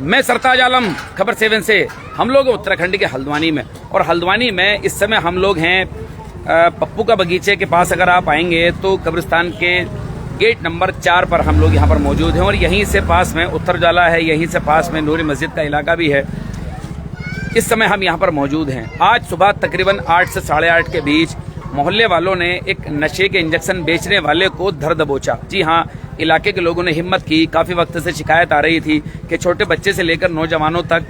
मैं सरताज आलम, खबर 7 से। हम लोग उत्तराखंड के हल्द्वानी में, और हल्द्वानी में इस समय हम लोग हैं पप्पू का बगीचे के पास। अगर आप आएंगे तो कब्रिस्तान के गेट नंबर 4 पर हम लोग यहाँ पर मौजूद हैं, और यहीं से पास में उत्तर उजाला है, यहीं से पास में नूरी मस्जिद का इलाका भी है। इस समय हम यहाँ पर मौजूद हैं। आज सुबह तकरीबन 8 से 8:30 के बीच मोहल्ले वालों ने एक नशे के इंजेक्शन बेचने वाले को धर दबोचा। जी हाँ, इलाके के लोगों ने हिम्मत की। काफी वक्त से शिकायत आ रही थी कि छोटे बच्चे से लेकर नौजवानों तक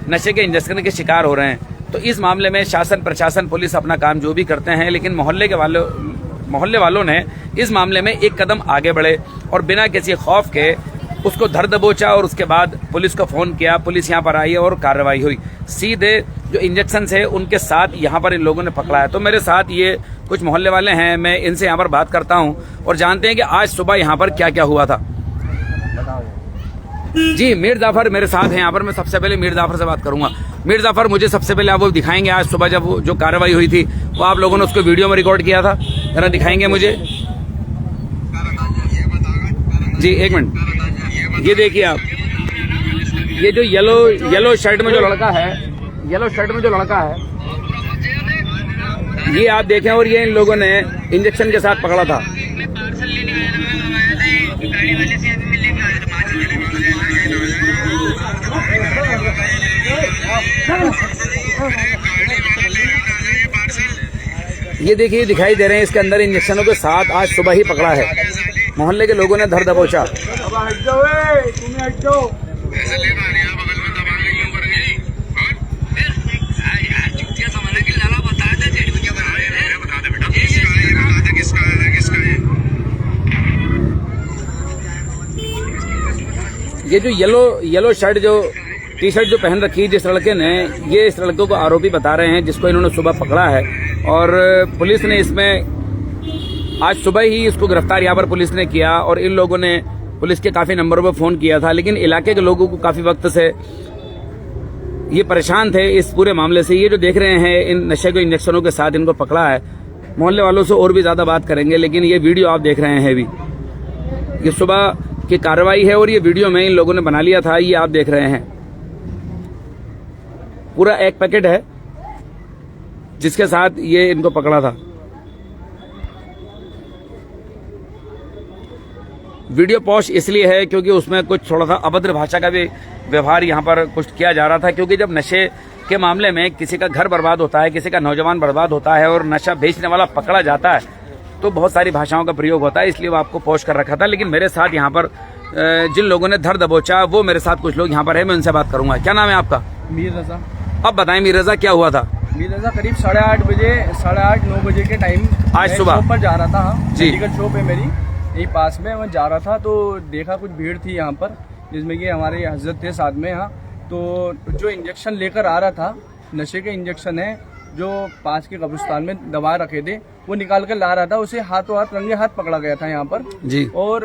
नशे के इंजेक्शन के शिकार हो रहे हैं। तो इस मामले में शासन, प्रशासन, पुलिस अपना काम जो भी करते हैं, लेकिन मोहल्ले वालों ने इस मामले में एक कदम आगे बढ़े और बिना किसी खौफ के उसको धर दबोचा, और उसके बाद पुलिस को फोन किया। पुलिस यहाँ पर आई और कार्रवाई हुई। सीधे जो इंजेक्शन है उनके साथ यहाँ पर इन लोगों ने पकड़ा है। तो मेरे साथ ये कुछ मोहल्ले वाले हैं, मैं इनसे यहाँ पर बात करता हूँ और जानते हैं कि आज सुबह यहाँ पर क्या क्या हुआ था। जी, मीर जाफर मेरे साथ हैं यहाँ पर। मैं सबसे पहले मीर जाफर से बात करूंगा। मीर जाफर, मुझे सबसे पहले आप वो दिखाएंगे आज सुबह जब जो कार्रवाई हुई थी, वो आप लोगों ने उसको वीडियो में रिकॉर्ड किया था, जरा दिखाएंगे मुझे। जी एक मिनट, ये देखिए आप, ये जो येलो शर्ट में जो लड़का है, ये आप देखें, और ये इन लोगों ने इंजेक्शन के साथ पकड़ा था। ये देखिए, दिखाई दे रहे हैं इसके अंदर इंजेक्शनों के साथ आज सुबह ही पकड़ा है। मोहल्ले के लोगों ने धर दबोचा। ये जो येलो शर्ट, जो टी शर्ट जो पहन रखी जिस लड़के ने, ये इस लड़के को आरोपी बता रहे हैं जिसको इन्होंने सुबह पकड़ा है, और पुलिस ने इसमें आज सुबह ही इसको गिरफ्तार यहाँ पर पुलिस ने किया। और इन लोगों ने पुलिस के काफी नंबरों पर फोन किया था, लेकिन इलाके के लोगों को काफी वक्त से ये परेशान थे इस पूरे मामले से। ये जो देख रहे हैं, इन नशे के इंजेक्शनों के साथ इनको पकड़ा है। मोहल्ले वालों से और भी ज्यादा बात करेंगे, लेकिन ये वीडियो आप देख रहे हैं अभी, ये सुबह की कार्रवाई है और ये वीडियो में इन लोगों ने बना लिया था। ये आप देख रहे हैं, पूरा एक पैकेट है जिसके साथ ये इनको पकड़ा था। वीडियो पॉस्ट इसलिए है क्योंकि उसमें कुछ थोड़ा सा अभद्र भाषा का भी व्यवहार यहाँ पर कुछ किया जा रहा था, क्योंकि जब नशे के मामले में किसी का घर बर्बाद होता है, किसी का नौजवान बर्बाद होता है और नशा बेचने वाला पकड़ा जाता है, तो बहुत सारी भाषाओं का प्रयोग होता है, इसलिए वो आपको पोस्ट कर रखा था। लेकिन मेरे साथ यहाँ पर जिन लोगों ने धर दबोचा, वो मेरे साथ कुछ लोग यहाँ पर है, मैं उनसे बात करूंगा। क्या नाम है आपका? मीर रजा। अब बताएं मीर रजा, क्या हुआ था? मीर रजा करीब 8:30-9 बजे के टाइम आज सुबह शॉप पर जा रहा था। जी, मेडिकल शॉप है मेरी यही पास में, मैं जा रहा था तो देखा कुछ भीड़ थी यहाँ पर, जिसमें कि हमारे हजरत थे साथ में यहाँ। तो जो इंजेक्शन लेकर आ रहा था, नशे के इंजेक्शन है जो पास के कब्रिस्तान में दबा रखे थे, वो निकाल कर ला रहा था। उसे हाथों हाथ, रंगे हाथ पकड़ा गया था यहाँ पर जी। और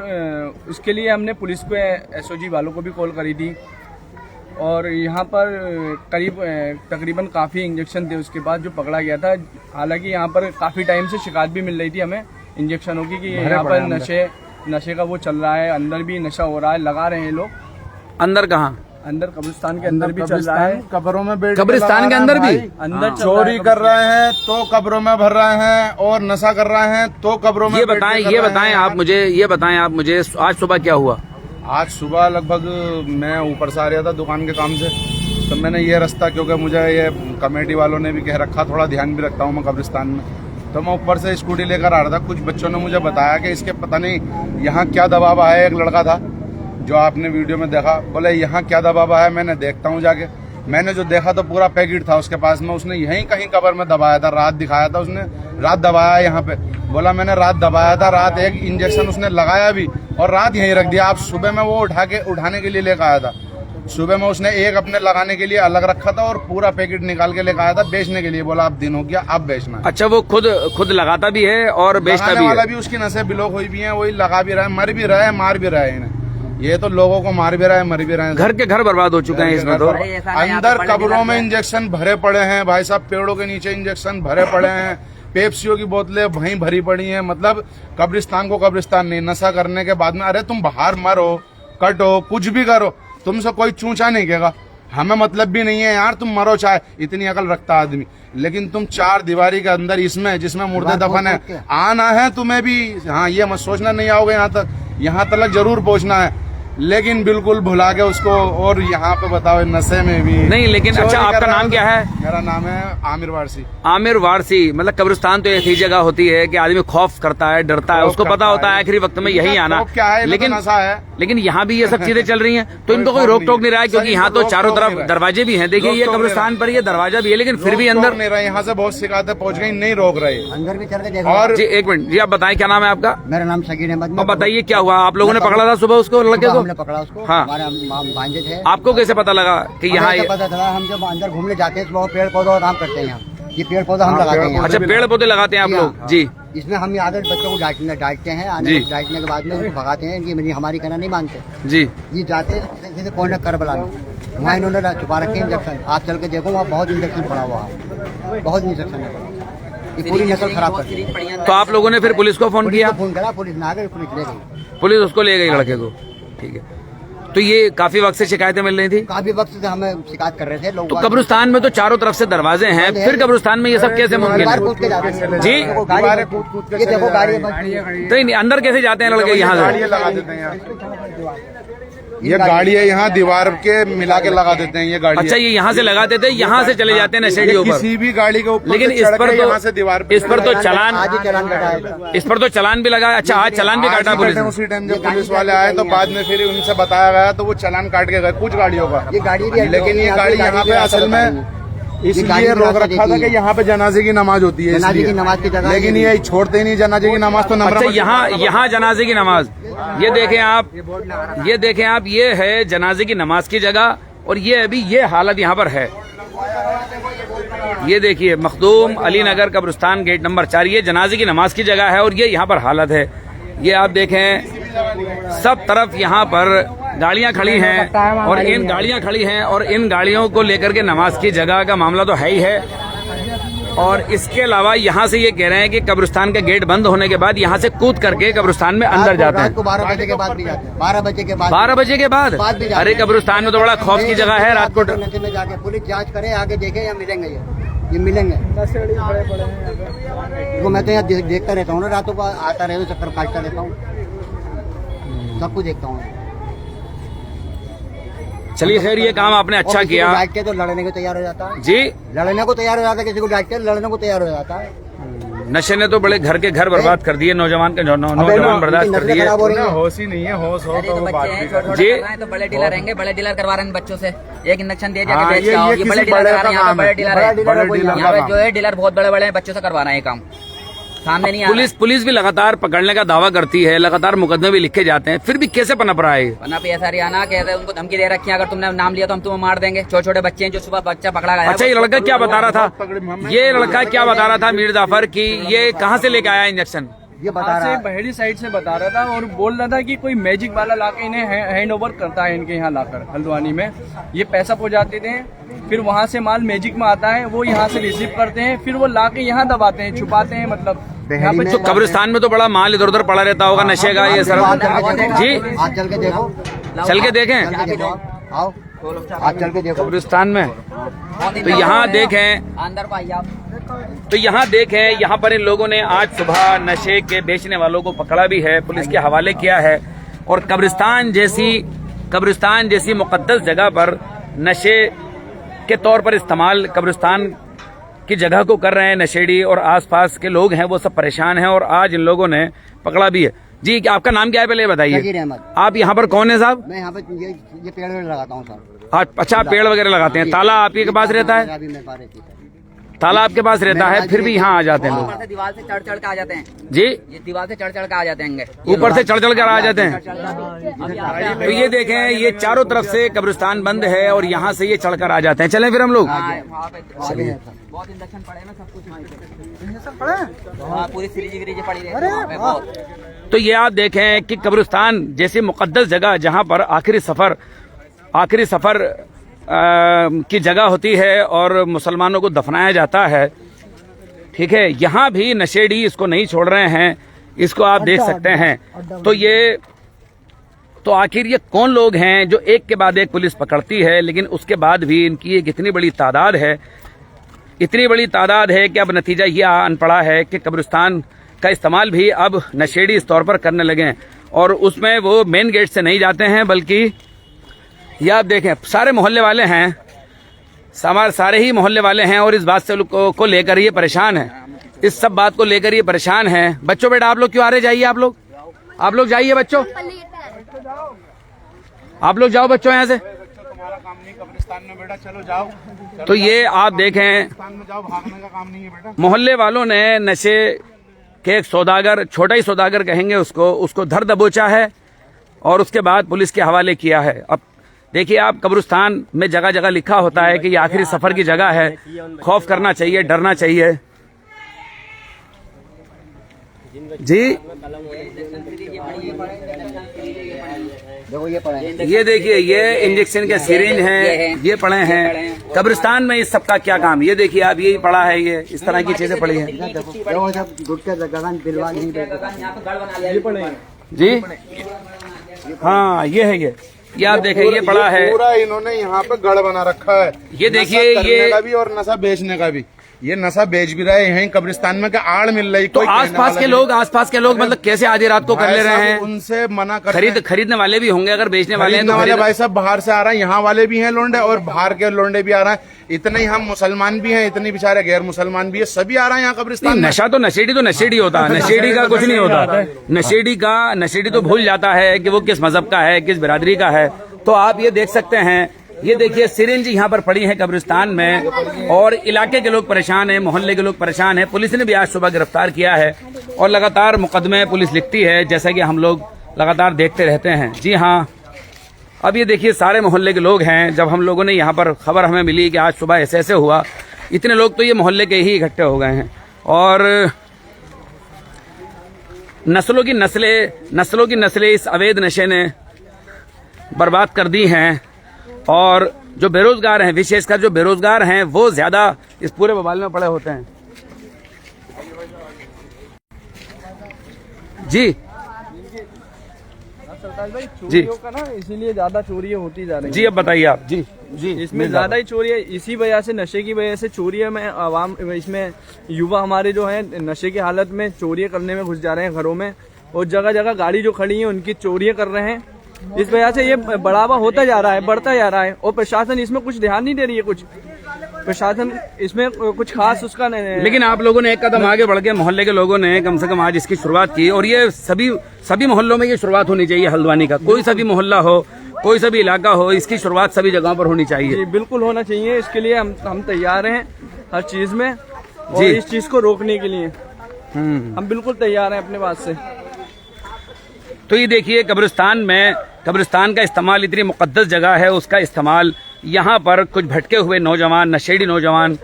उसके लिए हमने पुलिस को, SOG वालों को भी कॉल करी थी, और यहाँ पर तकरीबन काफ़ी इंजेक्शन थे उसके बाद जो पकड़ा गया था। हालांकि यहाँ पर काफ़ी टाइम से शिकायत भी मिल रही थी हमें इंजेक्शनों की कि यहाँ पर नशे का वो चल रहा है, अंदर भी नशा हो रहा है, लगा रहे हैं लोग। अंदर कहाँ? अंदर कब्रिस्तान के अंदर भी चल रहा है, कब्रों में बैठ कब्रिस्तान के अंदर भी अंदर चोरी कर रहे हैं तो कब्रों में भर रहे हैं, और नशा कर रहे हैं तो कब्रों में। ये बताएं आप मुझे आज सुबह क्या हुआ? आज सुबह लगभग मैं ऊपर से आ रहा था दुकान के काम से, तो मैंने ये रास्ता, क्योंकि मुझे ये कमेटी वालों ने भी कह रखा, थोड़ा ध्यान भी रखता हूँ मैं कब्रिस्तान में, तो मैं ऊपर से स्कूटी लेकर आ रहा था। कुछ बच्चों ने मुझे बताया कि इसके पता नहीं यहाँ क्या दबाव आया। एक लड़का था जो आपने वीडियो में देखा, बोले यहाँ क्या दबाव आया। मैंने देखता हूँ जाके, मैंने जो देखा तो पूरा पैकेट था उसके पास में, उसने यहीं कहीं कब्र में दबाया था। रात दिखाया था उसने, रात दबाया यहाँ पे, बोला मैंने रात दबाया था, रात एक इंजेक्शन उसने लगाया भी और रात यहीं रख दिया। आप सुबह में वो उठाने के लिए लेकर आया था। सुबह में उसने एक अपने लगाने के लिए अलग रखा था और पूरा पैकेट निकाल के लेकर आया था बेचने के लिए। बोला अब दिन हो गया, अब बेचना। अच्छा, वो खुद लगाता भी है और बेचता भी है? वाला भी उसकी नसें ब्लॉक हुई भी हैं, वही लगा भी रहा है, मर भी रहा है, मार भी रहा है इन्हें। ये तो लोगों को मार भी रहा है, मर भी रहे हैं। घर के घर बर्बाद हो चुके हैं इसमें तो। अंदर कब्रों में इंजेक्शन भरे पड़े हैं भाई साहब, पेड़ों के नीचे इंजेक्शन भरे पड़े हैं, पेप्सियों की बोतलें वहीं भरी पड़ी हैं। मतलब कब्रिस्तान को कब्रिस्तान नहीं, नशा करने के बाद में अरे तुम बाहर मरो, कटो, कुछ भी करो, तुमसे कोई चूचा नहीं कहेगा, हमें मतलब भी नहीं है यार, तुम मरो चाहे, इतनी अकल रखता आदमी। लेकिन तुम चार दीवारी के अंदर इसमें जिसमें मुर्दे दफन है, आना है तुम्हें भी, हाँ ये मत सोचना नहीं आओगे यहाँ तक जरूर पहुंचना है, लेकिन बिल्कुल भुला के उसको। और यहाँ पे बताओ नशे में भी नहीं, लेकिन अच्छा आपका नाम क्या है? मेरा नाम है आमिर वारसी। आमिर वारसी, मतलब कब्रिस्तान तो ऐसी जगह होती है कि आदमी खौफ करता है, डरता है, उसको पता होता है आखिरी वक्त में यही आना। क्या है, लेकिन नशा है। लेकिन यहाँ भी ये सब चीजें चल रही हैं, तो इनको कोई रोक टोक नहीं रहा है, क्योंकि यहाँ तो चारों तरफ दरवाजे भी हैं। देखिए ये कब्रिस्तान पर ये दरवाजा भी है, लेकिन फिर भी अंदर नहीं रहा। यहाँ से बहुत शिकायतें पहुँच गई, नहीं रोक रहे, अंदर भी चल के देखो। और जी एक मिनट जी, आप बताएं क्या नाम है आपका? मेरा नाम शकीर अहमद। अब बताइए क्या हुआ, आप लोगों ने पकड़ा था सुबह उसको, लड़के को? हमने पकड़ा उसको, हाँ। हमारे भांजे थे। आपको कैसे पता लगा कि यहाँ हमें पता चला, हम जब अंदर घूमने जाते हैं तो पेड़ पौधा का काम करते हैं यहाँ, ये पेड़ पौधा हम लगाते हैं। अच्छा पेड़ पौधे लगाते हैं आप लोग? जी, इसमें हम आगे बच्चों को डांटते हैं, जी। डांटने के बाद में उनको भगाते हैं कि हमारी कहना नहीं मानते जी। ये जाते जैसे कौन कर बला वहाँ इन्होंने छुपा रखे इंजेक्शन। आप चल के देखो वहाँ बहुत इंजेक्शन पड़ा हुआ है, बहुत इंजेक्शन है, ये पूरी नस्ल खराब कर दी। तो आप लोगों ने फिर पुलिस को फोन किया? फोन करा, पुलिस ना आ गई, पुलिस ले गई, पुलिस उसको ले गई लड़के को। ठीक है, तो ये काफी वक्त से शिकायतें मिल रही थी? काफी वक्त से हमें शिकायत कर रहे थे लोग। तो कब्रिस्तान में तो चारों तरफ से दरवाजे हैं, फिर कब्रिस्तान में ये सब कैसे मुमकिन है? कूद के जाते हैं जी? ये देखो गाड़ी तो नहीं, अंदर कैसे जाते हैं लड़के यहाँ से? लगा देते हैं यहाँ, ये गाड़ी है यहाँ दीवार के मिला के लगा देते हैं ये गाड़ी। अच्छा ये यहाँ से लगा देते हैं, यहाँ से चले जाते हैं नशेड़ी ऊपर? किसी भी गाड़ी के ऊपर, लेकिन इस पर यहाँ से दीवार तो इस पर तो चालान, आज ही चालान कटा है। इस पर तो चालान भी लगा। अच्छा आज चालान भी काटा पुलिस ने? उसी टाइम जब पुलिस वाले आए तो बाद में फिर उनसे बताया गया तो वो चालान काट के गए कुछ गाड़ियों का। ये गाड़ी भी, लेकिन ये गाड़ी यहाँ पे असल में इसलिए रोक रखा था कि यहाँ पे जनाजे की नमाज होती है, जनाजे की नमाज की जगह, लेकिन ये छोड़ते ही नहीं जनाजे की नमाज। तो अच्छा यहाँ जनाजे की नमाज, ये देखें आप, ये है जनाजे की नमाज की जगह, और ये अभी ये हालत यहाँ पर है। ये देखिए मखदूम अली नगर कब्रिस्तान गेट नंबर 4, ये जनाजे की नमाज की जगह है, और ये यहाँ पर हालत है। ये आप देखें सब तरफ यहाँ पर गाड़ियां खड़ी हैं, और इन गाड़ियां खड़ी हैं, और इन गाड़ियों को लेकर के नमाज की जगह का मामला तो है ही है। और इसके अलावा यहाँ से ये कह रहे हैं कि कब्रिस्तान का गेट बंद होने के बाद यहाँ से कूद करके कब्रिस्तान में अंदर जाते हैं। 12 बजे के बाद भी जाते हैं, 12 बजे के बाद, 12 बजे के बाद? अरे कब्रिस्तान में तो बड़ा खौफ की जगह है, रात को नशे में जाके पुलिस जांच करे, आगे देखे या मिलेंगे ये मिलेंगे। तो मैं तो यहाँ देखता रहता हूँ ना, रातों को आता रहता हूँ, चक्कर काटता रहता हूँ, सब कुछ देखता हूँ। चलिए खैर ये काम आपने अच्छा किया। डांट के तो लड़ने को तैयार हो जाता है जी, लड़ने को तैयार हो जाता है, किसी को डांट के लड़ने को तैयार हो जाता है। नशे ने तो बड़े घर के घर बर्बाद कर दिए, नौजवान बर्बाद कर दिए। होश ही नहीं है, होश हो तो वो बात भी कर। जी तो बड़े डीलर रहेंगे, बड़े डीलर करवा रहे हैं बच्चों से, एक इंजेक्शन दे जाके हाँ, बेच के आओ। ये बड़े डीलर करवा रहे हैं, यहाँ पे बड़े डीलर है, यहाँ पे जो है डीलर बहुत बड़े बड़े हैं, बच्चों से करवाना है ये काम, सामने नहीं आ रहा। पुलिस भी लगातार पकड़ने का दावा करती है, लगातार मुकदमे भी लिखे जाते हैं, फिर भी कैसे पनप रहा है? वरना पे ऐसा हरियाणा कहते हैं, उनको धमकी दे रखी है, अगर तुमने नाम लिया तो हम तुम्हें मार देंगे। छोटे छोटे बच्चे हैं, जो सुबह बच्चा पकड़ा गया। अच्छा ये लड़का क्या बता रहा था, मीर जाफर की ये कहाँ से लेके आया इंजेक्शन? ये बता रहा है, बहेड़ी साइड से बता रहा था, और बोल रहा था कि कोई मैजिक वाला लाके इन्हें हैंड ओवर करता है, इनके यहाँ लाकर हल्द्वानी में ये पैसा पहुँचाते थे, फिर वहाँ से माल मैजिक में आता है, वो यहाँ से रिसीव करते हैं, फिर वो लाके यहाँ दबाते हैं, छुपाते हैं। मतलब यहाँ पे तो कब्रिस्तान में तो बड़ा माल इधर उधर पड़ा रहता होगा नशे का, ये सर। जी आज चल के देखो, चल के देखें, आओ आज चल के देखो कब्रिस्तान में। तो यहाँ देखें, अंदर को आइए आप। तो यहाँ देखें, यहाँ पर इन लोगों ने आज सुबह नशे के बेचने वालों को पकड़ा भी है, पुलिस के हवाले किया है, और कब्रिस्तान जैसी मुकद्दस जगह पर नशे के तौर पर इस्तेमाल कब्रिस्तान की जगह को कर रहे हैं नशेड़ी, और आसपास के लोग हैं वो सब परेशान हैं, और आज इन लोगों ने पकड़ा भी है। जी आपका नाम क्या है पहले बताइए? शकीर अहमद। आप यहाँ पर कौन है साहब? मैं यहाँ पे ये पेड़ वेड़ लगाता हूँ सर। अच्छा पेड़ वगैरह लगाते हैं। ताला आपके के पास रहता है? ताला आपके पास रहता है, फिर भी यहाँ आ जाते हैं लोग? ऊपर से दीवार से चढ़ चढ़ के आ जाते हैं जी, ये दीवार से चढ़ चढ़ के आ जाते हैं, ऊपर से चढ़ चढ़ कर आ जाते हैं। तो ये देखें, ये चारों तरफ से कब्रिस्तान बंद है, और यहाँ से ये चढ़कर आ जाते हैं। चलें फिर हम लोग। चलिए, बहुत इंजेक्शन पड़े हैं, सब कुछ पूरी सीरीज पड़ी है। तो ये आप देखें कि कब्रिस्तान जैसी मुकद्दस जगह, जहाँ पर आखिरी सफर की जगह होती है और मुसलमानों को दफनाया जाता है, ठीक है, यहाँ भी नशेड़ी इसको नहीं छोड़ रहे हैं, इसको आप देख सकते हैं। तो तो आखिर ये कौन लोग हैं जो एक के बाद एक पुलिस पकड़ती है, लेकिन उसके बाद भी इनकी एक इतनी बड़ी तादाद है, इतनी बड़ी तादाद है कि अब नतीजा ये आन पड़ा है कि कब्रिस्तान का इस्तेमाल भी अब नशेड़ी इस तौर पर करने लगे हैं। और उसमें वो मेन गेट से नहीं जाते हैं, बल्कि ये आप देखें सारे मोहल्ले वाले हैं, सारे ही मोहल्ले वाले हैं और इस बात से को लेकर ये परेशान है, इस सब बात को लेकर ये परेशान है। बच्चों बेटा आप लोग क्यों आ रहे, जाइए आप लोग जाइए बच्चों, आप लोग जाओ बच्चों यहाँ से। तुम्हारा काम नहीं कब्रिस्तान में बेटा, चलो जाओ। तो ये आप देखें कब्रिस्तान में जाओ, भागने का काम नहीं है बेटा। मोहल्ले वालों ने नशे के एक सौदागर, छोटा ही सौदागर कहेंगे उसको धर दबोचा है और उसके बाद पुलिस के हवाले किया है। अब देखिए आप, कब्रिस्तान में जगह जगह लिखा होता है कि ये आखिरी सफर की जगह है, खौफ करना चाहिए, डरना चाहिए। जी देखो ये पड़ा है, ये देखिए, ये इंजेक्शन के सिरिंज हैं, ये पड़े हैं। कब्रिस्तान में इस सब का क्या काम, ये देखिए आप, यही पड़ा है, ये इस तरह की चीजें पड़ी हैं। देखो सब गुटके गगन बिलवा नहीं बैठे, ये पड़े हैं जी हाँ, ये है, ये आप देखें, ये पड़ा है। पूरा इन्होंने यहाँ पे गढ़ बना रखा है। ये देखिए, नशा करने ये का भी और नशा बेचने का भी। ये नशा बेच भी रहे हैं कब्रिस्तान में, क्या आड़ मिल रही। तो आसपास के लोग मतलब कैसे आधी रात को कर ले रहे हैं? उनसे मना कर, खरीदने वाले भी होंगे, अगर बेचने वाले हैं तो वाले भाई साहब बाहर से आ रहे हैं, यहाँ वाले भी हैं लोंडे और बाहर के लोंडे भी आ रहे हैं। इतने ही हम मुसलमान भी हैं, इतने बेचारे गैर मुसलमान भी है, सभी आ रहे हैं यहाँ कब्रिस्तान में। नशा तो नशेड़ी होता है, नशेड़ी का कुछ नहीं होता। नशेड़ी तो भूल जाता है कि वो किस मजहब का है, किस बिरादरी का है। तो आप ये देख सकते हैं, ये देखिए सिरिंज यहाँ पर पड़ी है कब्रिस्तान में और इलाके के लोग परेशान हैं, मोहल्ले के लोग परेशान हैं। पुलिस ने भी आज सुबह गिरफ्तार किया है और लगातार मुकदमे पुलिस लिखती है, जैसा कि हम लोग लगातार देखते रहते हैं। जी हाँ, अब ये देखिए सारे मोहल्ले के लोग हैं। जब हम लोगों ने यहाँ पर खबर हमें मिली कि आज सुबह ऐसे हुआ, इतने लोग तो ये मोहल्ले के ही इकट्ठे हो गए हैं और नस्लों की नस्लें इस अवैध नशे ने बर्बाद कर दी हैं। और जो बेरोजगार हैं, विशेषकर जो बेरोजगार हैं, वो ज्यादा इस पूरे बवाल में पड़े होते हैं। जी चोरियों का ना इसीलिए ज्यादा चोरियां होती जा रही जी, अब बताइए आप। जी इसमें ज्यादा ही चोरी है, इसी वजह से, नशे की वजह से चोरियां में आवाम, इसमें युवा हमारे जो हैं नशे की हालत में चोरियां करने में घुस जा रहे हैं घरों में, और जगह जगह गाड़ी जो खड़ी है उनकी चोरियां कर रहे हैं। इस वजह से ये बढ़ावा होता जा रहा है, बढ़ता जा रहा है और प्रशासन इसमें कुछ ध्यान नहीं दे रही है, कुछ प्रशासन इसमें कुछ खास उसका नहीं। लेकिन आप लोगों ने एक कदम आगे बढ़ के, मोहल्ले के लोगों ने कम से कम आज इसकी शुरुआत की और ये सभी मोहल्लों में ये शुरुआत होनी चाहिए हल्द्वानी का। कोई सा भी मोहल्ला हो, कोई सा भी इलाका हो, इसकी शुरुआत सभी जगहों पर होनी चाहिए। जी बिल्कुल होना चाहिए। इसके लिए हम तैयार हैं हर चीज में, और इस चीज को रोकने के लिए हम बिल्कुल तैयार हैं अपने बात से। तो ये देखिए, कब्रिस्तान का इस्तेमाल, इतनी मुकद्दस जगह है, उसका इस्तेमाल यहाँ पर कुछ भटके हुए नौजवान, नशेड़ी नौजवान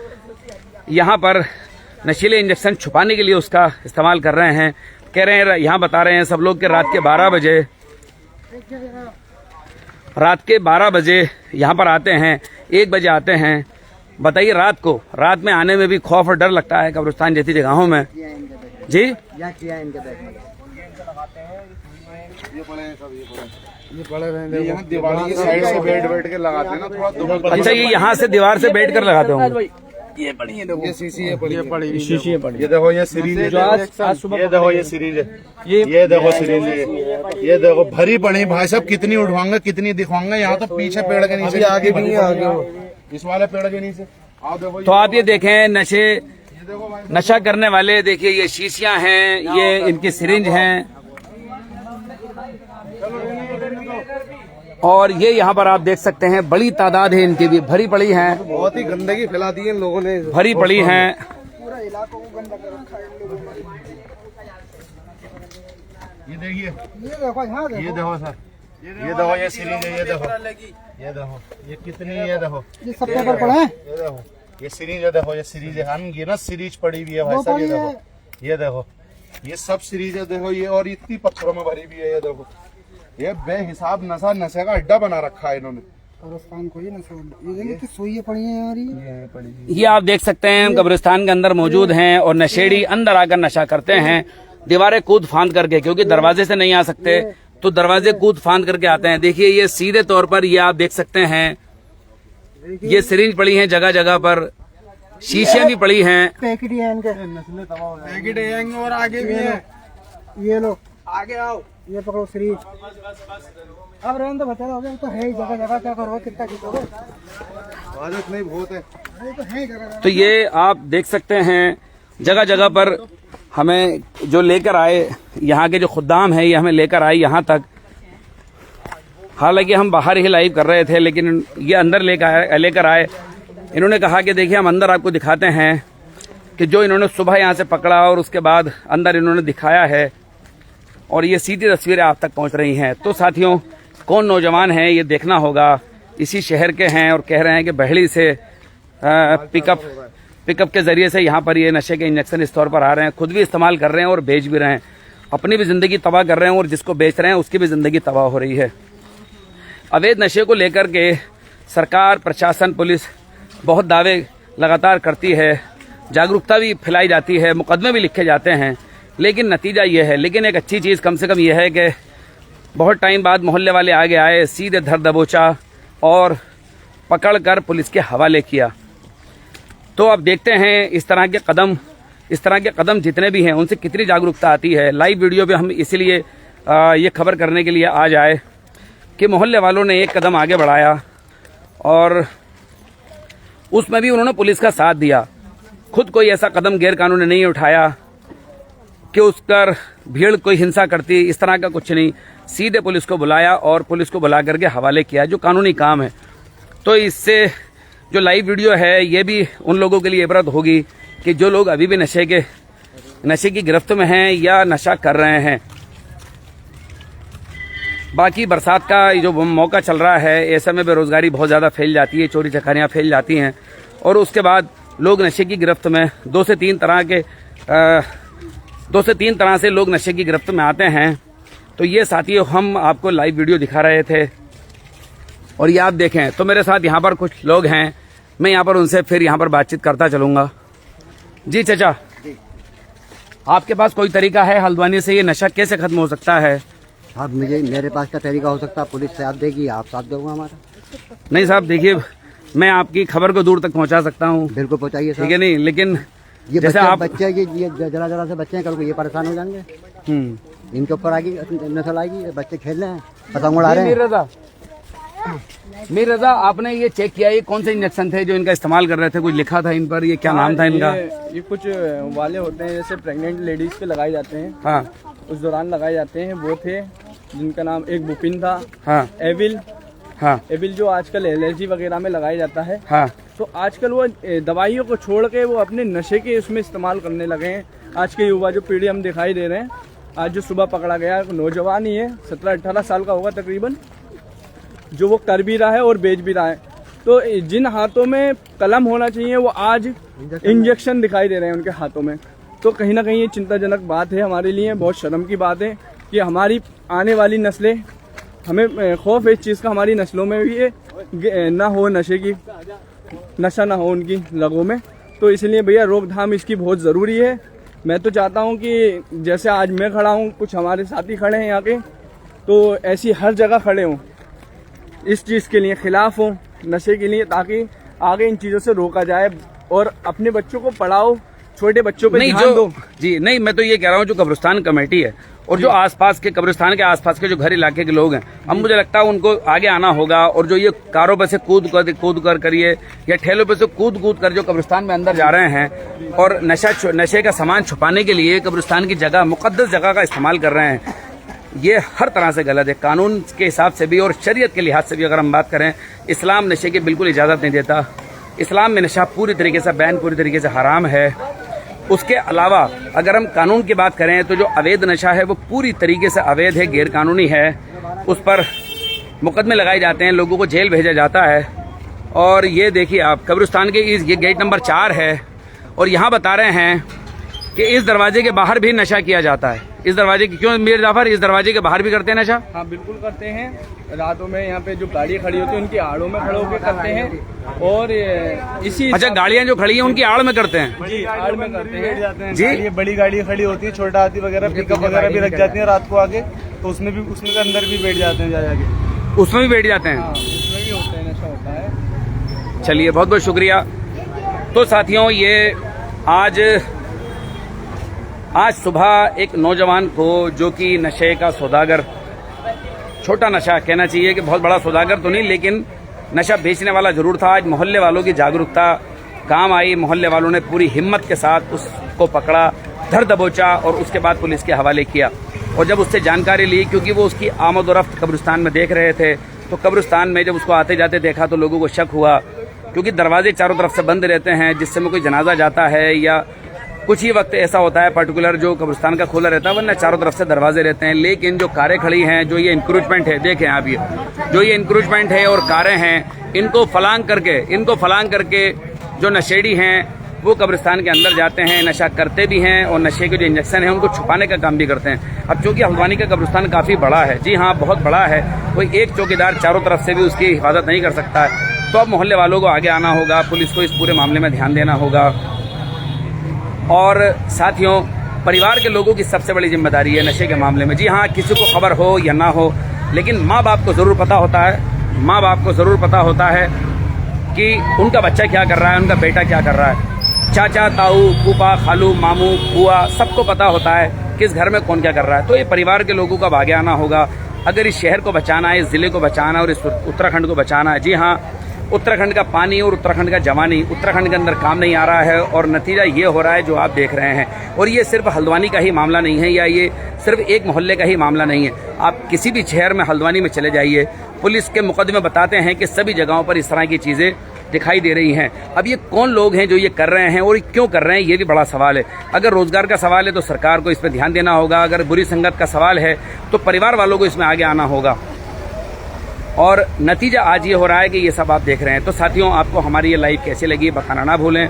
यहाँ पर नशीले इंजेक्शन छुपाने के लिए उसका इस्तेमाल कर रहे हैं। कह रहे हैं, यहाँ बता रहे हैं सब लोग कि रात के 12 बजे यहाँ पर आते हैं, 1 बजे आते हैं। बताइए, रात में आने में भी खौफ और डर लगता है कब्रिस्तान जैसी जगहों में। जी ये यहाँ दीवार की साइड से बैठ के लगाते हैं ना, थोड़ा। अच्छा, ये यहाँ से दीवार से बैठ कर लगाते होंगे। ये पड़ी है, देखो ये शीशी है पड़ी, शीशी है पड़ी। ये देखो, ये सीरीज है, ये देखो ये सीरीज है, ये देखो सीरीज है, ये देखो भरी पड़ी भाई साहब। कितनी उठवाऊंगा, कितनी दिखवाऊंगा। यहाँ तो पीछे पेड़ के नीचे, आगे भी है, आगे इस वाले पेड़ के नीचे। तो आप ये देखें, नशा करने वाले, देखिए ये शीशियां हैं, ये इनकी सिरिंज हैं और ये यहाँ पर आप देख सकते हैं बड़ी तादाद है इनकी भी, भरी पड़ी हैं। बहुत ही गंदगी फैला दी है इन लोगों ने, भरी पड़ी हैं। पूरा इलाकों को गंदा कर रखा है इन लोगों ने। ये देखिए, ये देखो सर, ये देखो, ये सीरीज है, ये देखो ये कितनी, ये देखो ये सब पेपर पड़ा है, ये देखो ये सीरीज है, देखो ये सीरीज है, अनगिनत सीरीज पड़ी हुई है भाई साहब। ये देखो ये सब सीरीज है, देखो ये, और इतनी पत्थरों में भरी हुई है। ये देखो, ये बेहिसाब नशे का अड्डा बना रखा है इन्होंने। कब्रिस्तान को ये सुइयां पड़ी हैं यार, ये आप देख सकते हैं, हम कब्रिस्तान के अंदर मौजूद हैं और नशेड़ी अंदर आकर नशा करते हैं, दीवारें कूद फांद करके, क्योंकि दरवाजे से नहीं आ सकते तो दरवाजे कूद फांद करके आते हैं। देखिए ये सीधे तौर पर ये आप देख सकते हैं, ये सिरिंज पड़ी हैं जगह जगह पर, शीशियां भी पड़ी हैं। पैकेट ही है इनके, पैकेट है और आगे भी है। ये लो आगे आओ, ये पकड़ो सीरीज। अब रहने तो बता दो, तो है ही जगह जगह, क्या करोगे, कितना खींचोगे, आदत नहीं बहुत है, तो है जगह। तो ये आप देख सकते हैं जगह जगह पर हमें जो लेकर आए, यहाँ के जो खुद्दाम हैं ये हमें लेकर आए यहाँ तक। हालांकि हम बाहर ही लाइव कर रहे थे, लेकिन ये अंदर लेकर आए। इन्होंने कहा कि देखिए हम अंदर आपको दिखाते हैं कि जो इन्होंने सुबह यहाँ से पकड़ा और उसके बाद अंदर इन्होंने दिखाया है, और ये सीधी तस्वीरें आप तक पहुँच रही हैं। तो साथियों, कौन नौजवान हैं ये देखना होगा। इसी शहर के हैं और कह रहे हैं कि बहड़ी से पिकअप के जरिए से यहाँ पर ये नशे के इंजेक्शन इस तौर पर आ रहे हैं, खुद भी इस्तेमाल कर रहे हैं और बेच भी रहे हैं, अपनी भी जिंदगी तबाह कर रहे हैं और जिसको बेच रहे हैं उसकी भी जिंदगी तबाह हो रही है। अवैध नशे को लेकर के सरकार, प्रशासन, पुलिस बहुत दावे लगातार करती है, जागरूकता भी फैलाई जाती है, मुकदमे भी लिखे जाते हैं, लेकिन नतीजा ये है। लेकिन एक अच्छी चीज़ कम से कम ये है कि बहुत टाइम बाद मोहल्ले वाले आगे आए, सीधे धर दबोचा और पकड़ कर पुलिस के हवाले किया। तो अब देखते हैं इस तरह के कदम जितने भी हैं उनसे कितनी जागरूकता आती है। लाइव वीडियो पे हम इसीलिए ये खबर करने के लिए आज आए कि मोहल्ले वालों ने एक कदम आगे बढ़ाया और उसमें भी उन्होंने पुलिस का साथ दिया। खुद कोई ऐसा कदम गैर कानूनी नहीं उठाया कि उस पर भीड़ कोई हिंसा करती, इस तरह का कुछ नहीं। सीधे पुलिस को बुलाया और पुलिस को बुला करके हवाले किया, जो कानूनी काम है। तो इससे जो लाइव वीडियो है ये भी उन लोगों के लिए इबरत होगी कि जो लोग अभी भी नशे की गिरफ्त में हैं या नशा कर रहे हैं। बाकी बरसात का जो मौका चल रहा है, ऐसे में बेरोजगारी बहुत ज़्यादा फैल जाती है, चोरी चकारियाँ फैल जाती हैं और उसके बाद लोग नशे की गिरफ्त में दो से तीन तरह से लोग नशे की गिरफ्त में आते हैं। तो ये साथियों हम आपको लाइव वीडियो दिखा रहे थे और ये आप देखें। तो मेरे साथ यहाँ पर कुछ लोग हैं, मैं यहाँ पर उनसे फिर यहाँ पर बातचीत करता चलूँगा। जी चाचा, आपके पास कोई तरीका है हल्द्वानी से ये नशा कैसे खत्म हो सकता है? अब मेरे पास का तरीका हो सकता है, पुलिस साथ देगी, आप साथ दोगे हमारा। नहीं साहब, देखिए मैं आपकी खबर को दूर तक पहुँचा सकता हूँ, बिल्कुल पहुँचाइए, ठीक है नहीं, लेकिन ये जैसे बच्चे ये जरा से बच्चे हैं, कल को ये परेशान हो जाएंगे, इनके ऊपर आएगी नस्ल आएगी, बच्चे खेल रहे हैं, पतंग उड़ा रहे हैं। मीर रजा, आपने ये चेक किया ये कौन से इंजेक्शन थे जो इनका इस्तेमाल कर रहे थे? कुछ लिखा था इन पर, ये क्या नाम था इनका? ये कुछ वाले होते हैं जैसे प्रेग्नेंट लेडीज पे लगाए जाते हैं, हाँ, उस दौरान लगाए जाते हैं। वो थे जिनका नाम एक बुपिन था, हाँ, एविल, हाँ, एविल जो आजकल एलर्जी वगैरह में लगाया जाता है। हाँ, तो आजकल वो दवाइयों को छोड़ के वो अपने नशे के उसमें इस्तेमाल करने लगे हैं। आज के युवा जो पीढ़ी हम दिखाई दे रहे हैं, आज जो सुबह पकड़ा गया नौजवान ही है, 17-18 साल का होगा तकरीबन, जो वो कर भी रहा है और बेच भी रहा है। तो जिन हाथों में कलम होना चाहिए वो आज इंजेक्शन दिखाई दे रहे हैं उनके हाथों में। तो कहीं ना कहीं ये चिंताजनक बात है हमारे लिए, बहुत शर्म की बात है कि हमारी आने वाली नस्लें, हमें खौफ है इस चीज़ का, हमारी नस्लों में भी ये ना हो नशा ना हो उनकी लगों में। तो इसलिए भैया रोकथाम इसकी बहुत ज़रूरी है। मैं तो चाहता हूँ कि जैसे आज मैं खड़ा हूँ, कुछ हमारे साथी खड़े हैं यहाँ के, तो ऐसी हर जगह खड़े हों, इस चीज़ के लिए खिलाफ हों, नशे के लिए, ताकि आगे इन चीज़ों से रोका जाए और अपने बच्चों को पढ़ाओ, छोटे बच्चों पे ध्यान दो। जी नहीं, मैं तो ये कह रहा हूँ जो कब्रिस्तान कमेटी है और जो आसपास के कब्रिस्तान के आसपास के जो घर इलाके के लोग हैं, अब मुझे लगता है उनको आगे आना होगा और जो ये कारों पे से कूद कर करिए या ठेलों पे से कूद कर जो कब्रिस्तान में अंदर जा रहे हैं और नशे का सामान छुपाने के लिए कब्रिस्तान की जगह, मुकद्दस जगह का इस्तेमाल कर रहे हैं, ये हर तरह से गलत है। कानून के हिसाब से भी और शरीयत के लिहाज से भी अगर हम बात करें, इस्लाम नशे की बिल्कुल इजाज़त नहीं देता। इस्लाम में नशा पूरी तरीके से बैन, पूरी तरीके से हराम है। उसके अलावा अगर हम कानून की बात करें तो जो अवैध नशा है वो पूरी तरीके से अवैध है, गैर कानूनी है, उस पर मुकदमे लगाए जाते हैं, लोगों को जेल भेजा जाता है। और ये देखिए आप कब्रिस्तान के ये गेट नंबर 4 है और यहाँ बता रहे हैं कि इस दरवाजे के बाहर भी नशा किया जाता है। इस दरवाजे की क्यों मीर जाफर, इस दरवाजे के बाहर भी करते हैं नशा? हाँ बिल्कुल करते हैं। रातों में यहाँ पे जो गाड़ी खड़ी होती है उनकी आड़ों में खड़े होकर करते हैं। और इसी अच्छा, गाड़ियां जो खड़ी हैं उनकी आड़ में करते हैं? जी आड़ में करते हैं जी। ये बड़ी गाड़ी खड़ी होती है, छोटा हाथी वगैरह पिकअप वगैरह भी रख जाती है रात को आगे, तो उसमें के अंदर भी बैठ जाते हैं जाके। उसमें भी बैठ जाते हैं? हाँ उसमें भी होता है, नशा होता है। चलिए, बहुत बहुत शुक्रिया। तो साथियों, ये आज सुबह एक नौजवान को, जो कि नशे का सौदागर, छोटा नशा कहना चाहिए कि बहुत बड़ा सौदागर तो नहीं, लेकिन नशा बेचने वाला जरूर था। आज मोहल्ले वालों की जागरूकता काम आई। मोहल्ले वालों ने पूरी हिम्मत के साथ उसको पकड़ा, धर दबोचा और उसके बाद पुलिस के हवाले किया। और जब उससे जानकारी ली, क्योंकि वो उसकी आमद और रफ्त कब्रिस्तान में देख रहे थे, तो कब्रिस्तान में जब उसको आते जाते देखा तो लोगों को शक हुआ, क्योंकि दरवाजे चारों तरफ से बंद रहते हैं। जिस समय कोई जनाजा जाता है या कुछ ही वक्त ऐसा होता है पर्टिकुलर जो कब्रिस्तान का खुला रहता है, वरना चारों तरफ से दरवाजे रहते हैं। लेकिन जो कारें खड़ी हैं, जो ये इंक्रोचमेंट है, देखें आप, ये जो ये इंक्रोचमेंट है और कारें हैं, इनको फलांग करके जो नशेड़ी हैं वो कब्रिस्तान के अंदर जाते हैं, नशा करते भी हैं और नशे के जो इंजेक्शन है उनको छुपाने का काम भी करते हैं। अब चूंकि हल्द्वानी का कब्रिस्तान काफी बड़ा है, जी हाँ बहुत बड़ा है, कोई एक चौकीदार चारों तरफ से भी उसकी हिफाजत नहीं कर सकता है। तो अब मोहल्ले वालों को आगे आना होगा, पुलिस को इस पूरे मामले में ध्यान देना होगा। और साथियों, परिवार के लोगों की सबसे बड़ी जिम्मेदारी है नशे के मामले में। जी हाँ, किसी को खबर हो या ना हो, लेकिन माँ बाप को जरूर पता होता है कि उनका बच्चा क्या कर रहा है, उनका बेटा क्या कर रहा है। चाचा, ताऊ, फूफा, खालू, मामू, बुआ, सबको पता होता है किस घर में कौन क्या कर रहा है। तो ये परिवार के लोगों को अब आगे आना होगा। अगर इस शहर को बचाना है, इस जिले को बचाना है और इस उत्तराखंड को बचाना है। जी हाँ, उत्तराखंड का पानी और उत्तराखंड का जवानी उत्तराखंड के अंदर काम नहीं आ रहा है और नतीजा ये हो रहा है जो आप देख रहे हैं। और ये सिर्फ हल्द्वानी का ही मामला नहीं है, या ये सिर्फ एक मोहल्ले का ही मामला नहीं है। आप किसी भी शहर में, हल्द्वानी में चले जाइए, पुलिस के मुकदमे बताते हैं कि सभी जगहों पर इस तरह की चीजें दिखाई दे रही हैं। अब ये कौन लोग हैं जो ये कर रहे हैं और क्यों कर रहे हैं, ये भी बड़ा सवाल है। अगर रोजगार का सवाल है तो सरकार को इस पर ध्यान देना होगा। अगर बुरी संगत का सवाल है तो परिवार वालों को इसमें आगे आना होगा। और नतीजा आज ये हो रहा है कि ये सब आप देख रहे हैं। तो साथियों, आपको हमारी ये लाइव कैसी लगी बताना ना भूलें।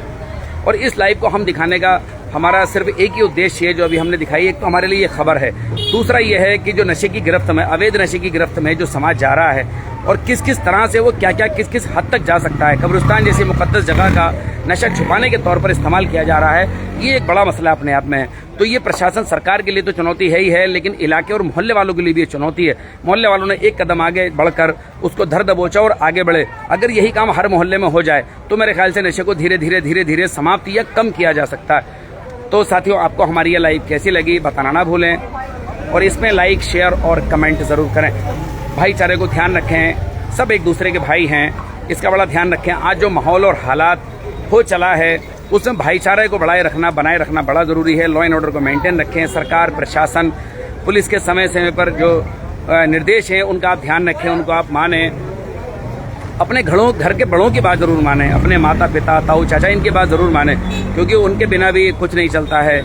और इस लाइव को हम दिखाने का हमारा सिर्फ एक ही उद्देश्य है जो अभी हमने दिखाई। एक तो हमारे लिए ये खबर है, दूसरा ये है कि जो नशे की गिरफ्त में, अवैध नशे की गिरफ्त में जो समाज जा रहा है और किस किस तरह से वो क्या क्या किस किस हद तक जा सकता है। कब्रिस्तान जैसी मुकद्दस जगह का नशा छुपाने के तौर पर इस्तेमाल किया जा रहा है, ये एक बड़ा मसला अपने आप में है। तो ये प्रशासन, सरकार के लिए तो चुनौती है ही है, लेकिन इलाके और मोहल्ले वालों के लिए भी ये चुनौती है। मोहल्ले वालों ने एक कदम आगे बढ़कर उसको धर दबोचा और आगे बढ़े। अगर यही काम हर मोहल्ले में हो जाए तो मेरे ख्याल से नशे को धीरे धीरे समाप्त या कम किया जा सकता है। तो साथियों, आपको हमारी ये लाइव कैसी लगी बताना ना भूलें और इसमें लाइक, शेयर और कमेंट जरूर करें। भाईचारे को ध्यान रखें, सब एक दूसरे के भाई हैं, इसका बड़ा ध्यान रखें। आज जो माहौल और हालात हो चला है उसमें भाईचारे को बनाए रखना बड़ा जरूरी है। लॉ एंड ऑर्डर को मेंटेन रखें। सरकार, प्रशासन, पुलिस के समय समय पर जो निर्देश हैं उनका आप ध्यान रखें, उनको आप माने। अपने घर के बड़ों की बात जरूर माने, अपने माता पिता, ताऊ, चाचा, इनकी बात जरूर माने, क्योंकि उनके बिना भी कुछ नहीं चलता है।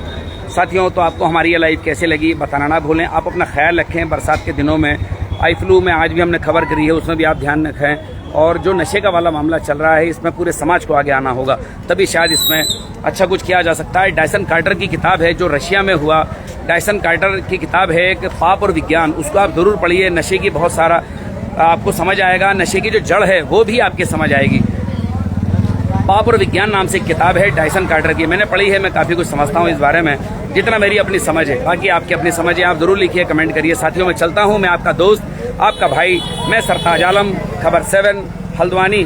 साथियों, तो आपको हमारी ये लाइव कैसे लगी बताना ना भूलें। आप अपना ख्याल रखें। बरसात के दिनों में आई फ्लू में आज भी हमने खबर करी है, उसमें भी आप ध्यान रखें। और जो नशे का वाला मामला चल रहा है, इसमें पूरे समाज को आगे आना होगा, तभी शायद इसमें अच्छा कुछ किया जा सकता है। डायसन कार्टर की किताब है जो रशिया में हुआ, डायसन कार्टर की किताब है कि पाप और विज्ञान, उसको आप जरूर पढ़िए। नशे की बहुत सारा आपको समझ आएगा, नशे की जो जड़ है वो भी आपके समझ आएगी। पाप और विज्ञान नाम से एक किताब है डायसन कार्टर की, मैंने पढ़ी है। मैं काफी कुछ समझता हूँ इस बारे में, जितना मेरी अपनी समझ है। बाकी आपकी अपनी समझ है, आप जरूर लिखिए, कमेंट करिए। साथियों, मैं चलता हूँ। मैं आपका दोस्त, आपका भाई, मैं सरताज आलम, खबर 7 हल्द्वानी।